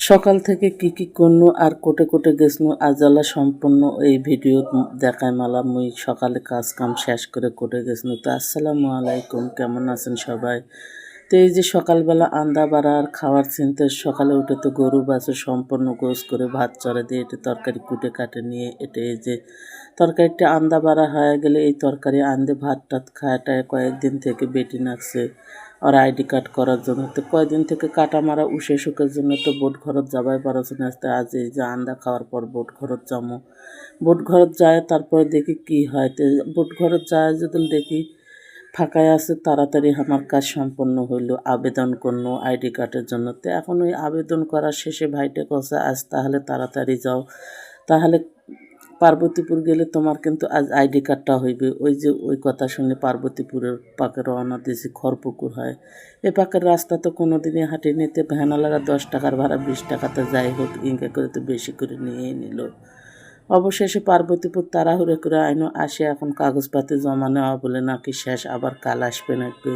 সকাল থেকে কি কি করনু আর কোটে কোটে গেছনু আজালা সম্পূর্ণ এই ভিডিও দেখায় মালা। মুই সকালে কাজ কাম শেষ করে কোটে গেছনু। তো আসসালামু আলাইকুম, কেমন আছেন সবাই? তো এই যে সকালবেলা আন্দা বাড়া আর খাওয়ার চিন্তা, সকালে উঠে তো গরু বাছুর সম্পূর্ণ গোছ করে ভাত চড়ে দিয়ে এটা তরকারি কুটে কাটে নিয়ে এটা এই যে তরকারিটা আন্দা বাড়া হয়ে গেলে এই তরকারি আন্দে ভাত টাত খাওয়াটায় কয়েকদিন থেকে বেটি নাকছে আর আইডি কার্ড করার জন্য। তো কয়েকদিন থেকে কাটা মারা উষে সুখের জন্য তো বোট ঘরত যাবাই পারছে না। আজ এই যে আন্দা খাওয়ার পর বোট ঘরত যাবো। বোট ঘরত যায় তারপরে দেখি কি হয়। তো বোট ঘরত যায় যদি দেখি ফাঁকায় আছে, তাড়াতাড়ি আমার কাজ সম্পন্ন হইলো। আবেদন করলো আইডি কার্ডের জন্য। তো এখন ওই আবেদন করার শেষে ভাইটে কষা আজ তাহলে তাড়াতাড়ি যাও, তাহলে পার্বতীপুর গেলে তোমার কিন্তু আজ আইডি কার্ডটা হইবে। ওই যে ওই কথা শুনে পার্বতীপুরের পাকে রওনা দিয়েছি। খড়পুকুর হয় এ পাকের রাস্তা তো কোনো দিনই হাঁটি নিতে ভ্যানালারা 10 টাকার ভাড়া 20 টাকাতে যাই হোক ইনকা করে তো বেশি করে নিয়েই নিল। অবশেষে পার্বতীপুর তাড়াহুড়ো করে আইনো আসে। এখন কাগজপাতি জমা নেওয়া বলে নাকি শেষ, আবার কাল আসবে নাকি।